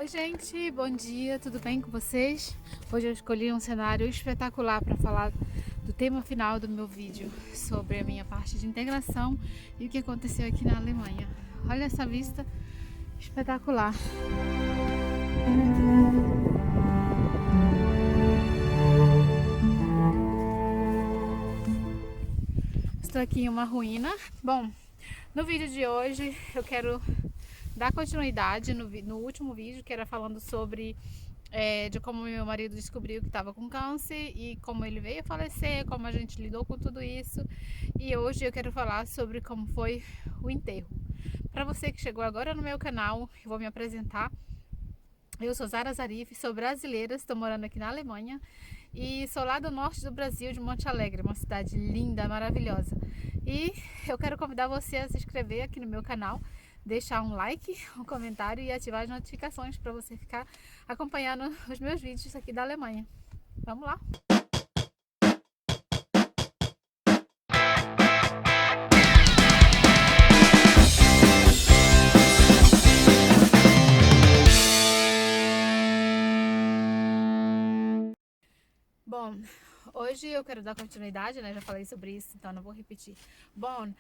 Oi gente, bom dia, tudo bem com vocês? Hoje eu escolhi um cenário espetacular para falar do tema final do meu vídeo sobre a minha parte de integração e o que aconteceu aqui na Alemanha. Olha essa vista espetacular. Estou aqui em uma ruína. Bom, no vídeo de hoje eu quero dar continuidade no último vídeo, que era falando sobre de como meu marido descobriu que estava com câncer e como ele veio a falecer, como a gente lidou com tudo isso. E hoje eu quero falar sobre como foi o enterro. Para você que chegou agora no meu canal, eu vou me apresentar. Eu sou Zara Zarif, sou brasileira, estou morando aqui na Alemanha e sou lá do norte do Brasil, de Monte Alegre, uma cidade linda, maravilhosa. E eu quero convidar você a se inscrever aqui no meu canal, deixar um like, um comentário e ativar as notificações para você ficar acompanhando os meus vídeos aqui da Alemanha. Vamos lá! Bom, hoje eu quero dar continuidade, né? Já falei sobre isso, então não vou repetir. Bom,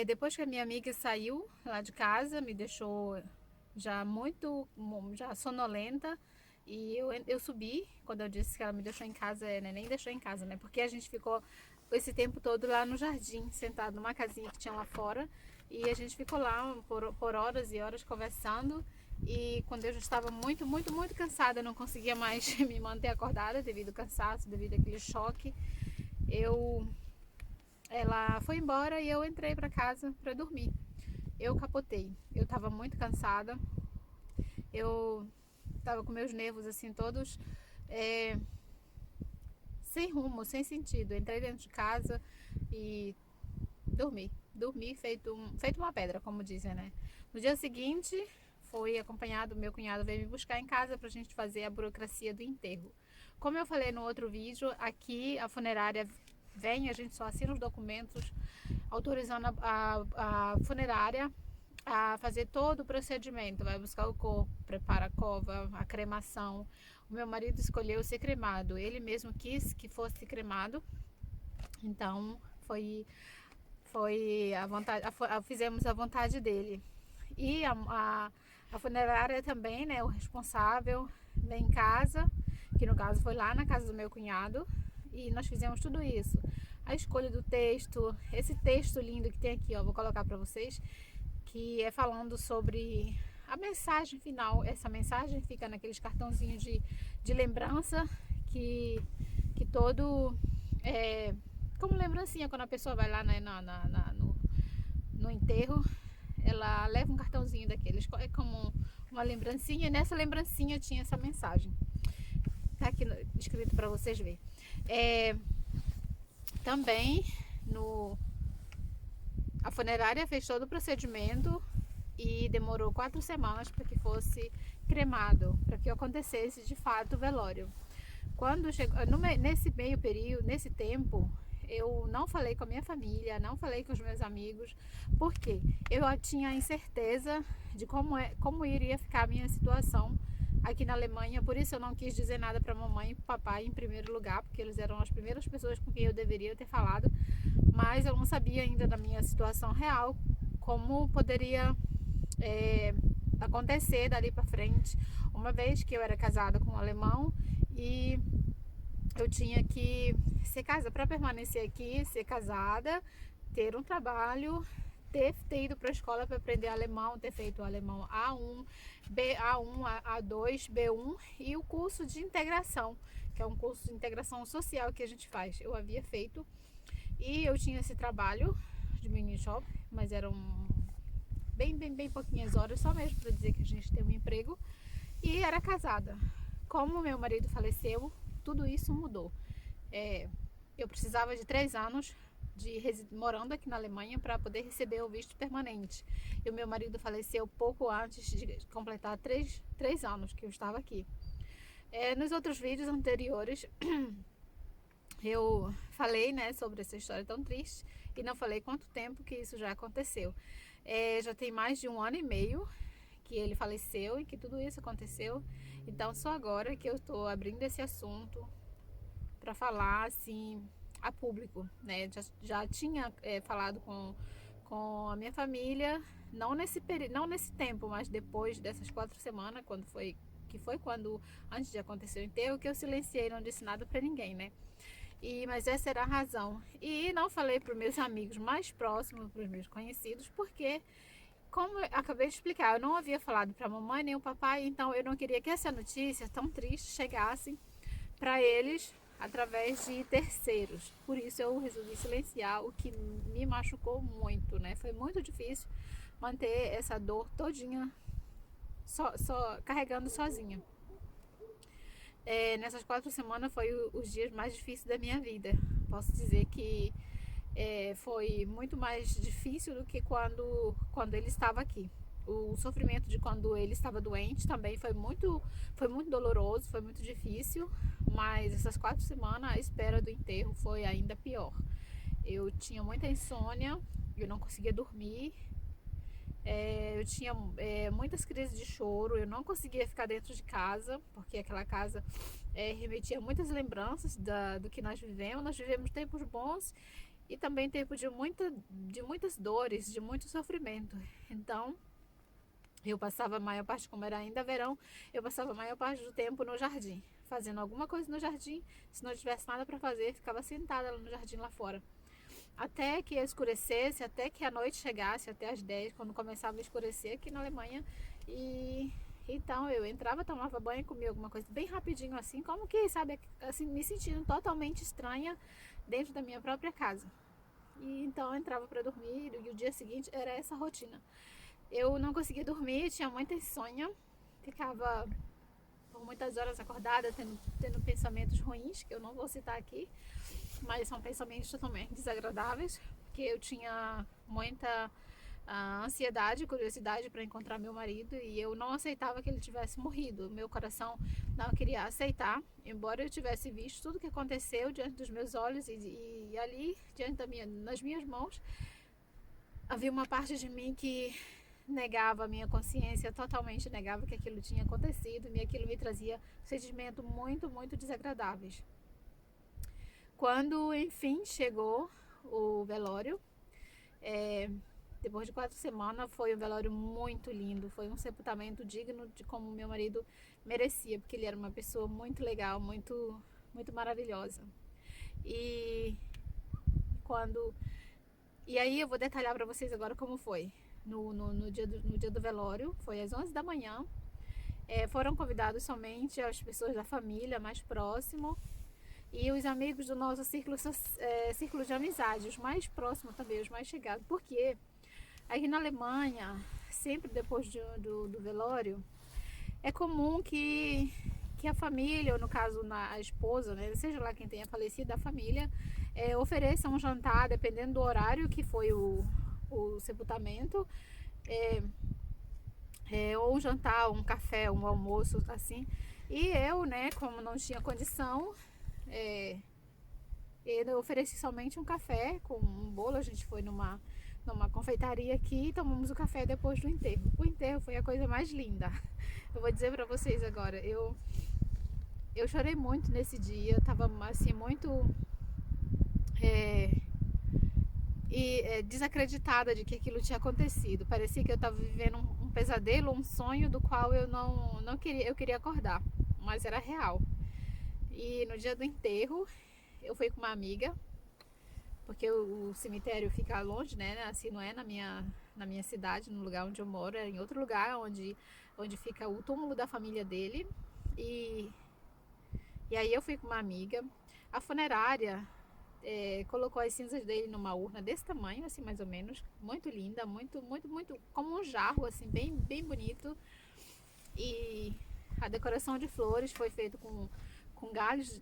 depois que a minha amiga saiu lá de casa, me deixou já sonolenta, e eu subi. Quando eu disse que ela me deixou em casa, né? Nem deixou em casa, né? Porque a gente ficou esse tempo todo lá no jardim, sentado numa casinha que tinha lá fora, e a gente ficou lá por horas e horas conversando. E quando eu já estava muito cansada, eu não conseguia mais me manter acordada devido ao cansaço, devido àquele choque, ela foi embora e eu entrei para casa para dormir. Eu capotei, eu estava muito cansada, eu estava com meus nervos assim todos sem rumo, sem sentido. Entrei dentro de casa e dormi feito uma pedra, como dizem, né? No dia seguinte, foi acompanhado, meu cunhado veio me buscar em casa pra gente fazer a burocracia do enterro. Como eu falei no outro vídeo, aqui a funerária vem, a gente só assina os documentos autorizando a funerária a fazer todo o procedimento. Vai buscar o corpo, prepara a cova, a cremação. O meu marido escolheu ser cremado, ele mesmo quis que fosse cremado, então foi a vontade, fizemos a vontade dele. E a funerária também, né, o responsável vem em casa, que no caso foi lá na casa do meu cunhado, e nós fizemos tudo isso. A escolha do texto, esse texto lindo que tem aqui, ó, vou colocar para vocês, que é falando sobre a mensagem final. Essa mensagem fica naqueles cartãozinhos de lembrança que todo como lembrancinha, quando a pessoa vai lá, né, no enterro, ela leva um cartãozinho daqueles, é como uma lembrancinha, e nessa lembrancinha tinha essa mensagem. Tá aqui escrito para vocês verem. Também a funerária fez todo o procedimento e demorou 4 semanas para que fosse cremado, para que acontecesse de fato o velório. Quando chegou, nesse meio período, nesse tempo, eu não falei com a minha família, não falei com os meus amigos, porque eu tinha incerteza de como iria ficar a minha situação aqui na Alemanha. Por isso eu não quis dizer nada para mamãe e papai em primeiro lugar, porque eles eram as primeiras pessoas com quem eu deveria ter falado, mas eu não sabia ainda da minha situação real, como poderia acontecer dali para frente, uma vez que eu era casada com um alemão e eu tinha que ser casada para permanecer aqui, ser casada, ter um trabalho, ter ido para a escola para aprender alemão, ter feito o alemão A1, A1, A2, B1 e o curso de integração, que é um curso de integração social que a gente faz. Eu havia feito e eu tinha esse trabalho de mini shop, mas eram bem pouquinhas horas, só mesmo para dizer que a gente tem um emprego, e era casada. Como meu marido faleceu, tudo isso mudou. Eu precisava de 3 anos morando aqui na Alemanha para poder receber o visto permanente. E o meu marido faleceu pouco antes de completar 3 anos que eu estava aqui. Nos outros vídeos anteriores eu falei, né, sobre essa história tão triste e não falei quanto tempo que isso já aconteceu. Já tem mais de 1 ano e meio que ele faleceu e que tudo isso aconteceu. Então só agora que eu estou abrindo esse assunto para falar assim a público, né? Já tinha falado com a minha família, não nesse tempo, mas depois dessas 4 semanas, quando antes de acontecer o enterro, que eu silenciei, não disse nada para ninguém, né? Mas essa era a razão. E não falei para os meus amigos mais próximos, para os meus conhecidos, porque, como eu acabei de explicar, eu não havia falado para a mamãe nem o papai, então eu não queria que essa notícia tão triste chegasse para eles através de terceiros. Por isso eu resolvi silenciar, o que me machucou muito, né? Foi muito difícil manter essa dor todinha só carregando sozinha. Nessas 4 semanas foi os dias mais difíceis da minha vida. Posso dizer que foi muito mais difícil do que quando ele estava aqui. O sofrimento de quando ele estava doente também foi muito doloroso, foi muito difícil, mas essas 4 semanas a espera do enterro foi ainda pior. Eu tinha muita insônia, eu não conseguia dormir, eu tinha muitas crises de choro, eu não conseguia ficar dentro de casa, porque aquela casa remetia muitas lembranças do que nós vivemos. Nós vivemos tempos bons e também tempos de muitas dores, de muito sofrimento. Então, eu passava a maior parte, como era ainda verão, eu passava a maior parte do tempo no jardim, fazendo alguma coisa no jardim. Se não tivesse nada para fazer, ficava sentada no jardim lá fora. Até que escurecesse, até que a noite chegasse, até as 10, quando começava a escurecer aqui na Alemanha. E então eu entrava, tomava banho, comia alguma coisa bem rapidinho assim, como que, sabe, assim, me sentindo totalmente estranha dentro da minha própria casa. E então eu entrava para dormir e o dia seguinte era essa rotina. Eu não conseguia dormir, tinha muita insônia, ficava por muitas horas acordada, tendo pensamentos ruins, que eu não vou citar aqui, mas são pensamentos totalmente desagradáveis, porque eu tinha muita ansiedade, curiosidade para encontrar meu marido, e eu não aceitava que ele tivesse morrido. Meu coração não queria aceitar, embora eu tivesse visto tudo que aconteceu diante dos meus olhos e ali nas minhas mãos, havia uma parte de mim que negava, a minha consciência totalmente negava que aquilo tinha acontecido, e aquilo me trazia sentimentos muito, muito desagradáveis. Quando enfim chegou o velório, depois de 4 semanas, foi um velório muito lindo, foi um sepultamento digno de como meu marido merecia, porque ele era uma pessoa muito legal, muito, muito maravilhosa. E aí eu vou detalhar para vocês agora como foi. No dia do velório, foi às 11 da manhã. Foram convidados somente as pessoas da família mais próximo e os amigos do nosso círculo de amizade, os mais próximos também, os mais chegados. Porque aqui na Alemanha, sempre depois do velório, é comum que a família, ou no caso a esposa, né, seja lá quem tenha falecido, a família, ofereça um jantar, dependendo do horário que foi o sepultamento, ou um jantar, um café, um almoço, assim. E eu, né, como não tinha condição, eu ofereci somente um café com um bolo. A gente foi numa confeitaria aqui e tomamos o café depois do enterro. O enterro foi a coisa mais linda. Eu vou dizer pra vocês agora, eu chorei muito nesse dia, tava assim muito desacreditada de que aquilo tinha acontecido. Parecia que eu estava vivendo um pesadelo, um sonho do qual eu não queria, eu queria acordar, mas era real. E no dia do enterro, eu fui com uma amiga, porque o cemitério fica longe, né? Assim, não é na minha cidade, no lugar onde eu moro, é em outro lugar onde fica o túmulo da família dele. E aí eu fui com uma amiga. A funerária colocou as cinzas dele numa urna desse tamanho, assim, mais ou menos, muito linda, muito, muito, muito, como um jarro, assim, bem, bem bonito. E a decoração de flores foi feita com galhos,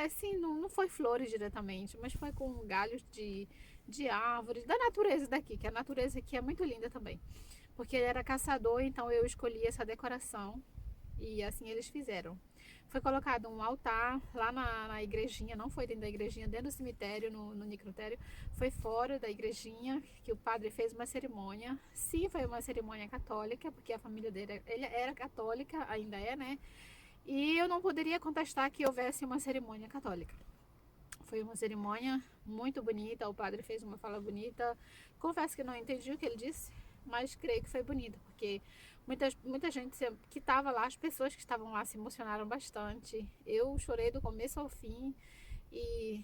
assim, não foi flores diretamente, mas foi com galhos de árvores, da natureza daqui, que a natureza aqui é muito linda também. Porque ele era caçador, então eu escolhi essa decoração. E assim eles fizeram. Foi colocado um altar lá na igrejinha, não foi dentro da igrejinha, dentro do cemitério, no necrotério, foi fora da igrejinha, que o padre fez uma cerimônia. Sim, foi uma cerimônia católica, porque a família dele ele era católica, ainda é, né? E eu não poderia contestar que houvesse uma cerimônia católica. Foi uma cerimônia muito bonita, o padre fez uma fala bonita. Confesso que não entendi o que ele disse, mas creio que foi bonita, porque muita gente que estava lá, as pessoas que estavam lá se emocionaram bastante. Eu chorei do começo ao fim e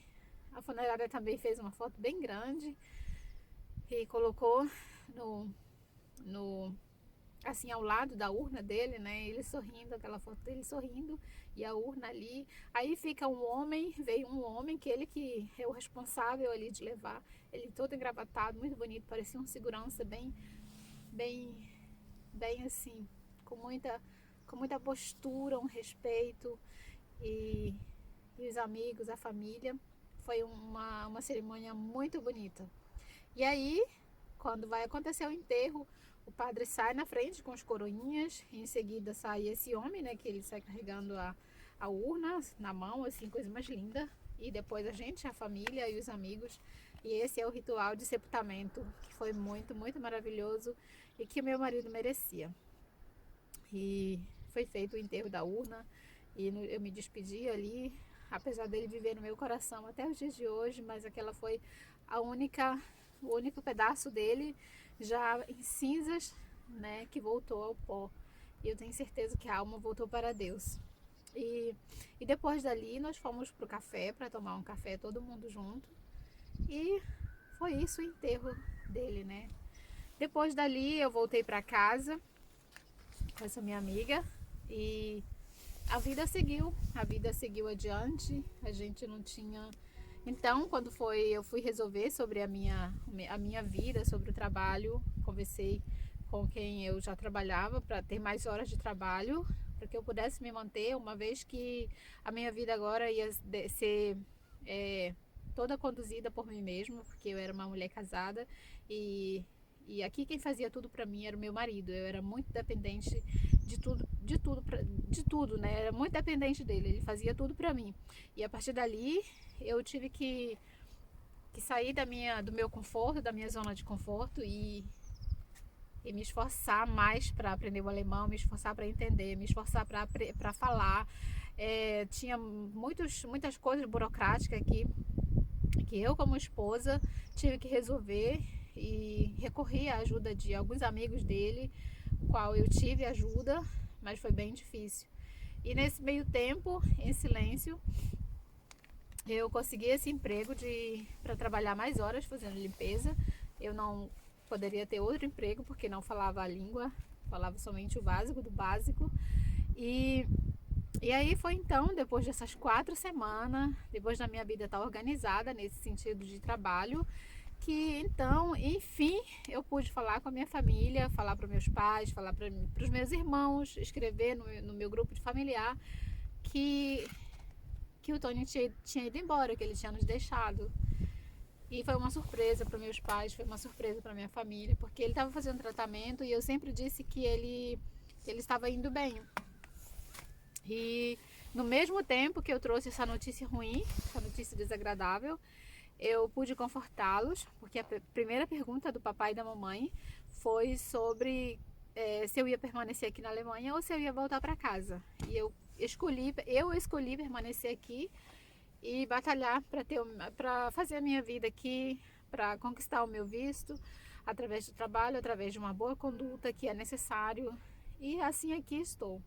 a funerária também fez uma foto bem grande e colocou no assim ao lado da urna dele, né? Ele sorrindo, aquela foto dele sorrindo e a urna ali. Aí fica veio um homem que ele que é o responsável ali de levar, ele todo engravatado, muito bonito, parecia um segurança bem assim, com muita postura, um respeito e os amigos, a família. Foi uma cerimônia muito bonita. E aí, quando vai acontecer o enterro, o padre sai na frente com os coroinhas, e em seguida sai esse homem, né, que ele sai carregando a urna na mão, assim, coisa mais linda. E depois a gente, a família e os amigos. E esse é o ritual de sepultamento, que foi muito, muito maravilhoso e que meu marido merecia. E foi feito o enterro da urna e eu me despedi ali, apesar dele viver no meu coração até os dias de hoje, mas aquela foi o único pedaço dele já em cinzas, né, que voltou ao pó. E eu tenho certeza que a alma voltou para Deus. E depois dali nós fomos pro café para tomar um café todo mundo junto. E foi isso o enterro dele, né? Depois dali eu voltei para casa com essa minha amiga e a vida seguiu adiante. A gente não tinha. Então, quando eu fui resolver sobre a minha vida, sobre o trabalho, conversei com quem eu já trabalhava para ter mais horas de trabalho, para que eu pudesse me manter, uma vez que a minha vida agora ia ser toda conduzida por mim mesma, porque eu era uma mulher casada e aqui quem fazia tudo para mim era o meu marido. Eu era muito dependente de tudo, né? Era muito dependente dele. Ele fazia tudo para mim. E a partir dali eu tive que sair do meu conforto, da minha zona de conforto e me esforçar mais para aprender o alemão, me esforçar para entender, me esforçar para falar. Tinha muitas coisas burocráticas que eu, como esposa, tive que resolver e recorri à ajuda de alguns amigos dele, qual eu tive ajuda, mas foi bem difícil. E nesse meio tempo, em silêncio, eu consegui esse emprego para trabalhar mais horas fazendo limpeza. Eu não poderia ter outro emprego porque não falava a língua, falava somente o básico do básico. E aí foi então, depois dessas 4 semanas, depois da minha vida estar organizada nesse sentido de trabalho, que então, enfim, eu pude falar com a minha família, falar para meus pais, falar para os meus irmãos, escrever no meu grupo de familiar que o Tony tinha ido embora, que ele tinha nos deixado. E foi uma surpresa para meus pais, foi uma surpresa para minha família, porque ele estava fazendo tratamento e eu sempre disse que ele estava indo bem. E no mesmo tempo que eu trouxe essa notícia ruim, essa notícia desagradável, eu pude confortá-los, porque a primeira pergunta do papai e da mamãe foi sobre se eu ia permanecer aqui na Alemanha ou se eu ia voltar para casa. E eu escolhi permanecer aqui e batalhar para fazer a minha vida aqui, para conquistar o meu visto, através do trabalho, através de uma boa conduta que é necessário. E assim aqui estou.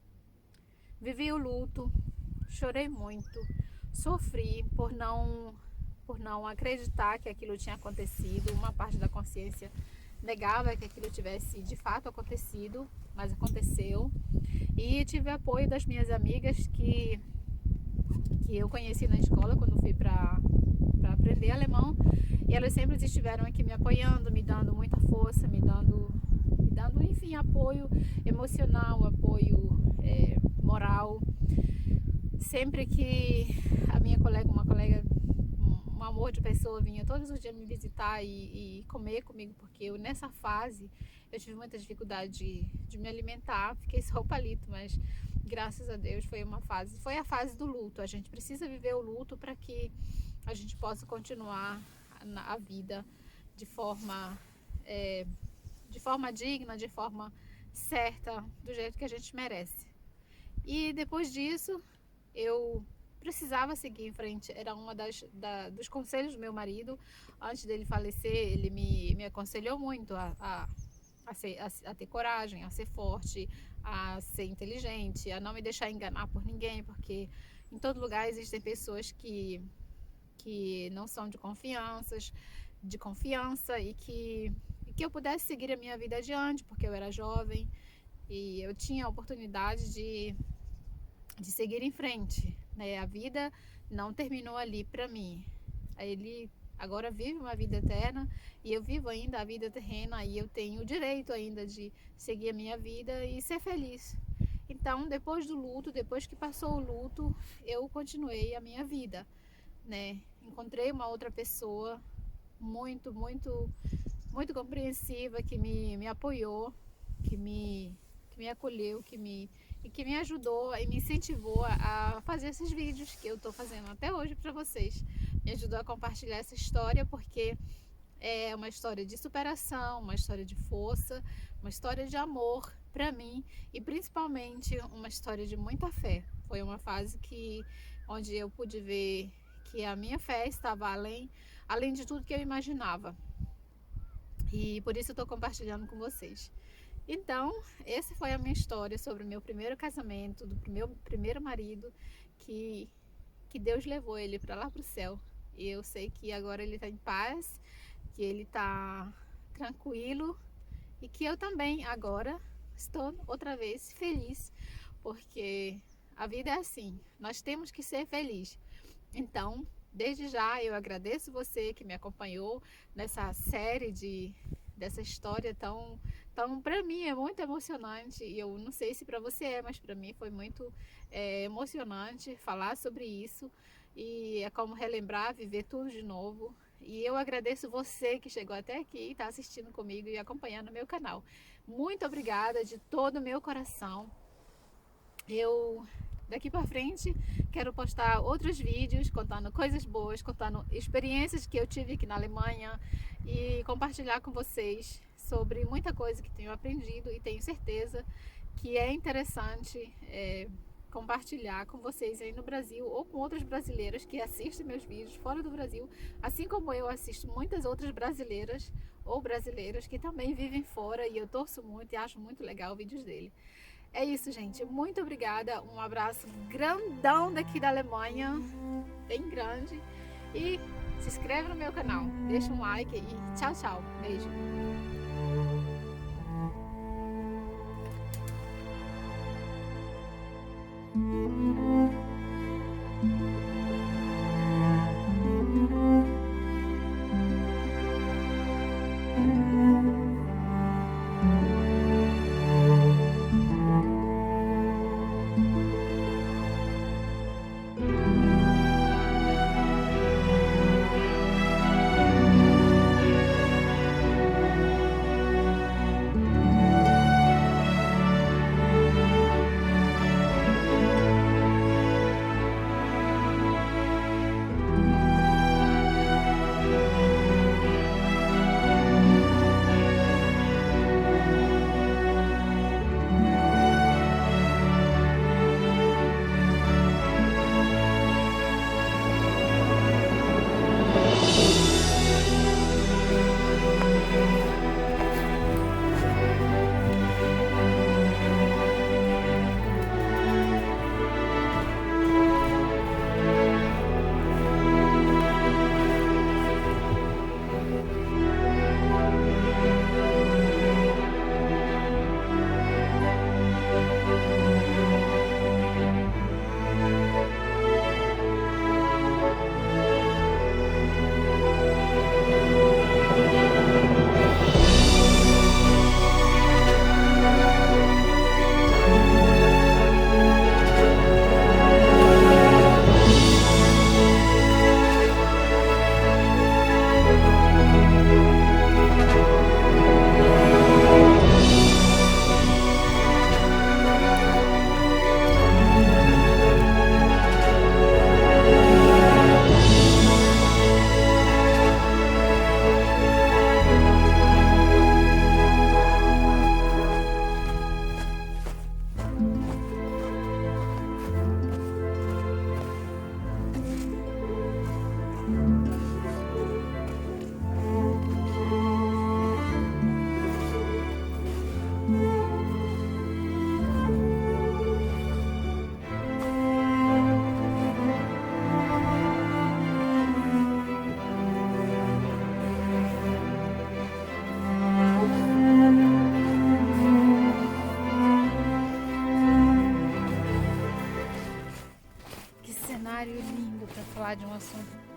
Vivi o luto, chorei muito, sofri por não acreditar que aquilo tinha acontecido. Uma parte da consciência negava que aquilo tivesse de fato acontecido, mas aconteceu. E tive apoio das minhas amigas que eu conheci na escola quando fui para aprender alemão, e elas sempre estiveram aqui me apoiando, me dando muita força, me dando enfim, apoio emocional, apoio moral. Sempre que a minha colega, um amor de pessoa, vinha todos os dias me visitar e comer comigo, porque eu nessa fase eu tive muita dificuldade de me alimentar, fiquei só o palito, mas graças a Deus, foi a fase do luto. A gente precisa viver o luto para que a gente possa continuar a vida de forma, de forma digna, de forma certa, do jeito que a gente merece. E depois disso, eu precisava seguir em frente. Era uma dos conselhos do meu marido. Antes dele falecer, ele me aconselhou muito a ter coragem, a ser forte, a ser inteligente, a não me deixar enganar por ninguém, porque em todo lugar existem pessoas que não são de confiança e que eu pudesse seguir a minha vida adiante, porque eu era jovem e eu tinha a oportunidade de seguir em frente, né? A vida não terminou ali para mim. Ele agora vive uma vida eterna e eu vivo ainda a vida terrena e eu tenho o direito ainda de seguir a minha vida e ser feliz. Então, depois do luto, depois que passou o luto, eu continuei a minha vida, né? Encontrei uma outra pessoa muito, muito, muito compreensiva, que me apoiou, que me acolheu, que me ajudou e me incentivou a fazer esses vídeos que eu estou fazendo até hoje para vocês. Me ajudou a compartilhar essa história, porque é uma história de superação, uma história de força, uma história de amor para mim e principalmente uma história de muita fé. Foi uma fase onde eu pude ver que a minha fé estava além de tudo que eu imaginava. E por isso eu estou compartilhando com vocês. Então, essa foi a minha história sobre o meu primeiro casamento, do meu primeiro marido, que Deus levou ele para lá para o céu. E eu sei que agora ele está em paz, que ele está tranquilo e que eu também agora estou outra vez feliz, porque a vida é assim, nós temos que ser felizes. Então, desde já eu agradeço você que me acompanhou nessa série dessa história tão para mim é muito emocionante. E eu não sei se para você mas para mim foi muito emocionante falar sobre isso. E é como relembrar, viver tudo de novo. E eu agradeço você que chegou até aqui e está assistindo comigo e acompanhando o meu canal. Muito obrigada de todo o meu coração. Eu daqui para frente quero postar outros vídeos contando coisas boas, contando experiências que eu tive aqui na Alemanha e compartilhar com vocês sobre muita coisa que tenho aprendido e tenho certeza que é interessante compartilhar com vocês aí no Brasil ou com outras brasileiras que assistem meus vídeos fora do Brasil, assim como eu assisto muitas outras brasileiras ou brasileiros que também vivem fora e eu torço muito e acho muito legal os vídeos dele. É isso, gente. Muito obrigada. Um abraço grandão daqui da Alemanha, bem grande. E se inscreve no meu canal, deixa um like e tchau, tchau. Beijo.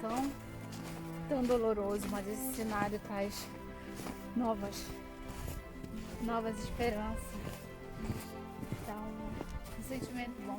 tão doloroso, mas esse cenário traz novas esperanças. Então, um sentimento bom.